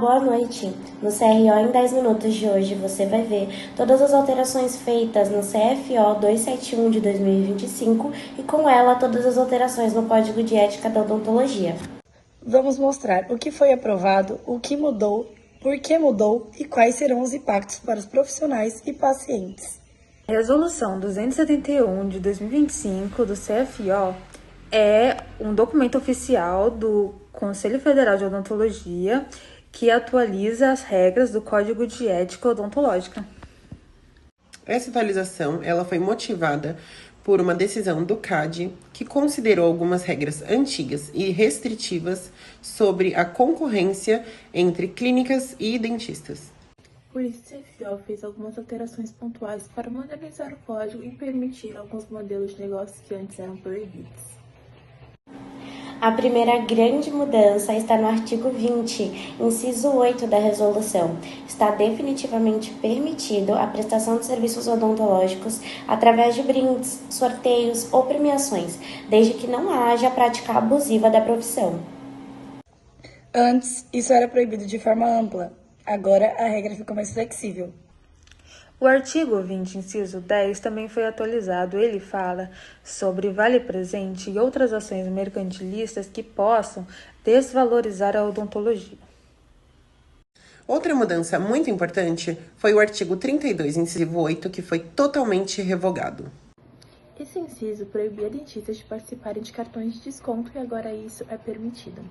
Boa noite! No CRO em 10 minutos de hoje você vai ver todas as alterações feitas no CFO 271 de 2025 e com ela todas as alterações no Código de Ética da Odontologia. Vamos mostrar o que foi aprovado, o que mudou, por que mudou e quais serão os impactos para os profissionais e pacientes. A Resolução 271 de 2025 do CFO é um documento oficial do Conselho Federal de Odontologia que atualiza as regras do Código de Ética Odontológica. Essa atualização ela foi motivada por uma decisão do CAD que considerou algumas regras antigas e restritivas sobre a concorrência entre clínicas e dentistas. Por isso, o CFO fez algumas alterações pontuais para modernizar o código e permitir alguns modelos de negócios que antes eram proibidos. A primeira grande mudança está no artigo 20, inciso 8 da resolução. Está definitivamente permitido a prestação de serviços odontológicos através de brindes, sorteios ou premiações, desde que não haja prática abusiva da profissão. Antes, isso era proibido de forma ampla. Agora, a regra ficou mais flexível. O artigo 20, inciso 10, também foi atualizado. Ele fala sobre vale-presente e outras ações mercantilistas que possam desvalorizar a odontologia. Outra mudança muito importante foi o artigo 32, inciso 8, que foi totalmente revogado. Esse inciso proibia dentistas de participarem de cartões de desconto e agora isso é permitido.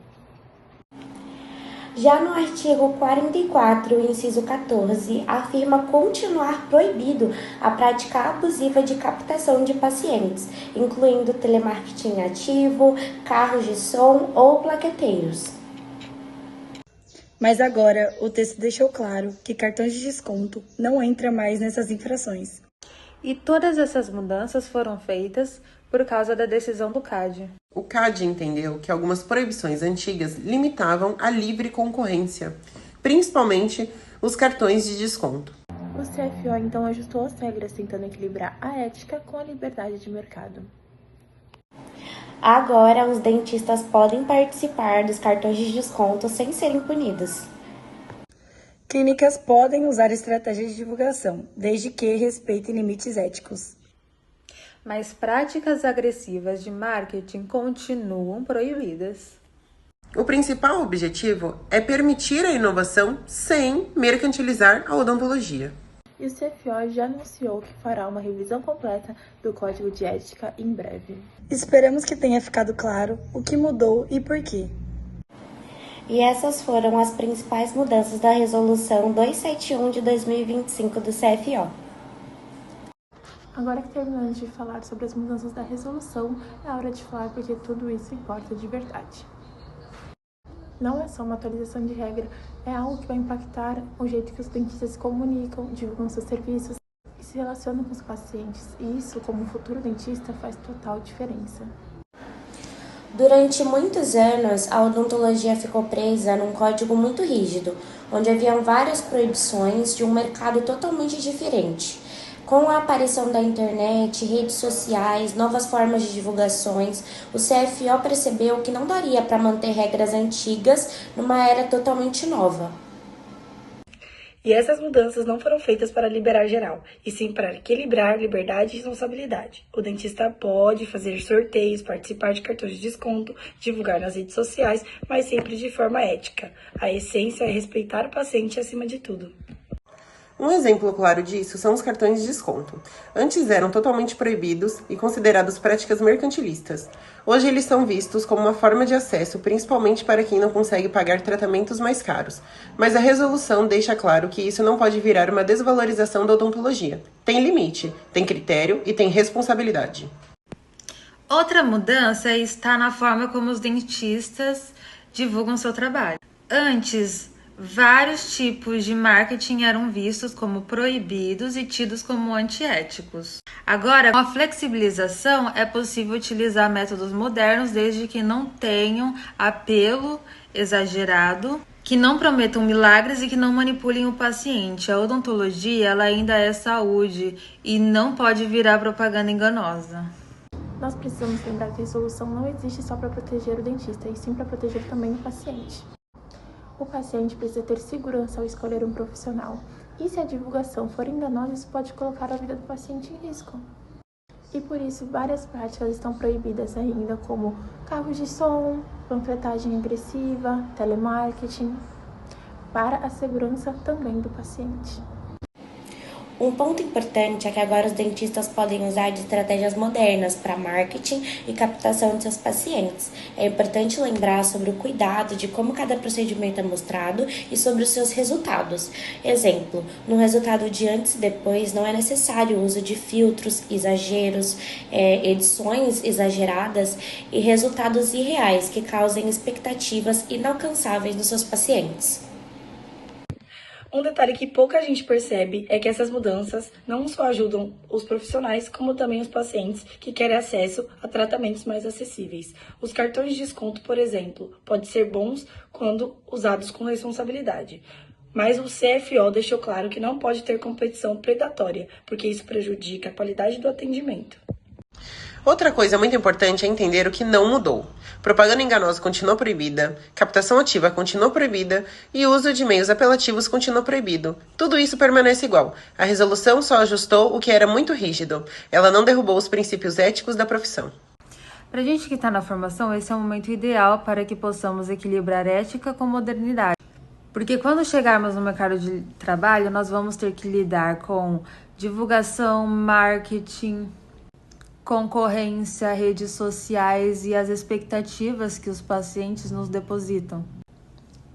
Já no artigo 44, inciso 14, afirma continuar proibido a prática abusiva de captação de pacientes, incluindo telemarketing ativo, carros de som ou plaqueteiros. Mas agora, o texto deixou claro que cartões de desconto não entram mais nessas infrações. E todas essas mudanças foram feitas por causa da decisão do CAD. O CAD entendeu que algumas proibições antigas limitavam a livre concorrência, principalmente os cartões de desconto. O CFO então ajustou as regras tentando equilibrar a ética com a liberdade de mercado. Agora, os dentistas podem participar dos cartões de desconto sem serem punidos. Clínicas podem usar estratégias de divulgação, desde que respeitem limites éticos. Mas práticas agressivas de marketing continuam proibidas. O principal objetivo é permitir a inovação sem mercantilizar a odontologia. E o CFO já anunciou que fará uma revisão completa do Código de Ética em breve. Esperamos que tenha ficado claro o que mudou e por quê. E essas foram as principais mudanças da Resolução 271 de 2025 do CFO. Agora que terminamos de falar sobre as mudanças da resolução, é hora de falar porque tudo isso importa de verdade. Não é só uma atualização de regra, é algo que vai impactar o jeito que os dentistas se comunicam, divulgam seus serviços e se relacionam com os pacientes. E isso, como futuro dentista, faz total diferença. Durante muitos anos, a odontologia ficou presa num código muito rígido, onde haviam várias proibições de um mercado totalmente diferente. Com a aparição da internet, redes sociais, novas formas de divulgações, o CFO percebeu que não daria para manter regras antigas numa era totalmente nova. E essas mudanças não foram feitas para liberar geral, e sim para equilibrar liberdade e responsabilidade. O dentista pode fazer sorteios, participar de cartões de desconto, divulgar nas redes sociais, mas sempre de forma ética. A essência é respeitar o paciente acima de tudo. Um exemplo claro disso são os cartões de desconto. Antes eram totalmente proibidos e considerados práticas mercantilistas. Hoje eles são vistos como uma forma de acesso, principalmente para quem não consegue pagar tratamentos mais caros. Mas a resolução deixa claro que isso não pode virar uma desvalorização da odontologia. Tem limite, tem critério e tem responsabilidade. Outra mudança está na forma como os dentistas divulgam seu trabalho. Antes, vários tipos de marketing eram vistos como proibidos e tidos como antiéticos. Agora, com a flexibilização, é possível utilizar métodos modernos desde que não tenham apelo exagerado, que não prometam milagres e que não manipulem o paciente. A odontologia ela ainda é saúde e não pode virar propaganda enganosa. Nós precisamos lembrar que a resolução não existe só para proteger o dentista, e sim para proteger também o paciente. O paciente precisa ter segurança ao escolher um profissional. E se a divulgação for enganosa, isso pode colocar a vida do paciente em risco. E por isso, várias práticas estão proibidas ainda, como carros de som, panfletagem agressiva, telemarketing, para a segurança também do paciente. Um ponto importante é que agora os dentistas podem usar de estratégias modernas para marketing e captação de seus pacientes. É importante lembrar sobre o cuidado de como cada procedimento é mostrado e sobre os seus resultados. Exemplo, no resultado de antes e depois não é necessário o uso de filtros, exageros, edições exageradas e resultados irreais que causem expectativas inalcançáveis nos seus pacientes. Um detalhe que pouca gente percebe é que essas mudanças não só ajudam os profissionais, como também os pacientes que querem acesso a tratamentos mais acessíveis. Os cartões de desconto, por exemplo, podem ser bons quando usados com responsabilidade. Mas o CFO deixou claro que não pode ter competição predatória, porque isso prejudica a qualidade do atendimento. Outra coisa muito importante é entender o que não mudou. Propaganda enganosa continua proibida, captação ativa continua proibida e o uso de meios apelativos continua proibido. Tudo isso permanece igual. A resolução só ajustou o que era muito rígido. Ela não derrubou os princípios éticos da profissão. Para a gente que está na formação, esse é o momento ideal para que possamos equilibrar ética com modernidade. Porque quando chegarmos no mercado de trabalho, nós vamos ter que lidar com divulgação, marketing, concorrência, redes sociais e as expectativas que os pacientes nos depositam.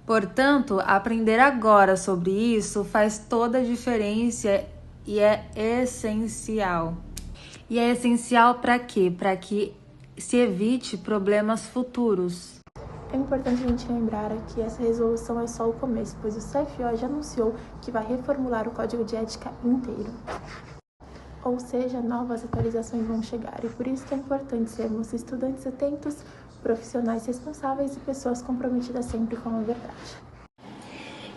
Portanto, aprender agora sobre isso faz toda a diferença e é essencial. E é essencial para quê? Para que se evite problemas futuros. É importante a gente lembrar que essa resolução é só o começo, pois o CFO já anunciou que vai reformular o Código de Ética inteiro. Ou seja, novas atualizações vão chegar e por isso que é importante sermos estudantes atentos, profissionais responsáveis e pessoas comprometidas sempre com a verdade.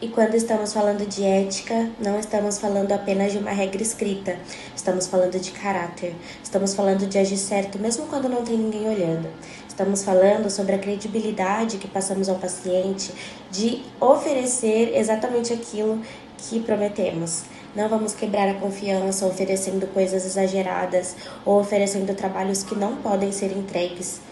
E quando estamos falando de ética, não estamos falando apenas de uma regra escrita, estamos falando de caráter, estamos falando de agir certo mesmo quando não tem ninguém olhando. Estamos falando sobre a credibilidade que passamos ao paciente de oferecer exatamente aquilo que prometemos. Não vamos quebrar a confiança oferecendo coisas exageradas ou oferecendo trabalhos que não podem ser entregues.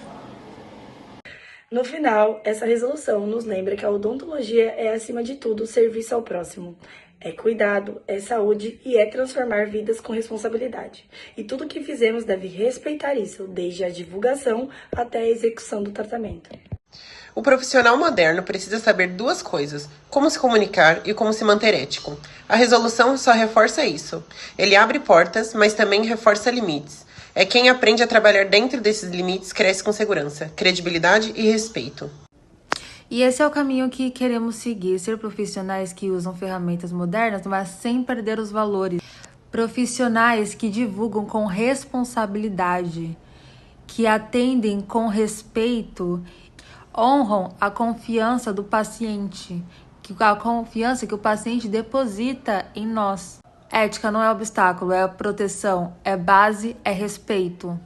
No final, essa resolução nos lembra que a odontologia é, acima de tudo, serviço ao próximo. É cuidado, é saúde e é transformar vidas com responsabilidade. E tudo que fizemos deve respeitar isso, desde a divulgação até a execução do tratamento. O profissional moderno precisa saber duas coisas: como se comunicar e como se manter ético. A resolução só reforça isso. Ele abre portas, mas também reforça limites. É quem aprende a trabalhar dentro desses limites cresce com segurança, credibilidade e respeito. E esse é o caminho que queremos seguir, ser profissionais que usam ferramentas modernas, mas sem perder os valores. Profissionais que divulgam com responsabilidade, que atendem com respeito, honram a confiança do paciente, a confiança que o paciente deposita em nós. Ética não é obstáculo, é proteção, é base, é respeito.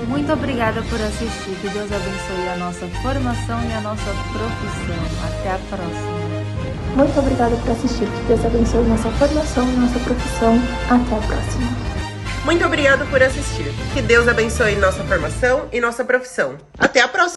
Muito obrigada por assistir, que Deus abençoe a nossa formação e a nossa profissão. Até a próxima. Muito obrigada por assistir, que Deus abençoe nossa formação e nossa profissão. Até a próxima. Muito obrigado por assistir. Que Deus abençoe nossa formação e nossa profissão. Até a próxima!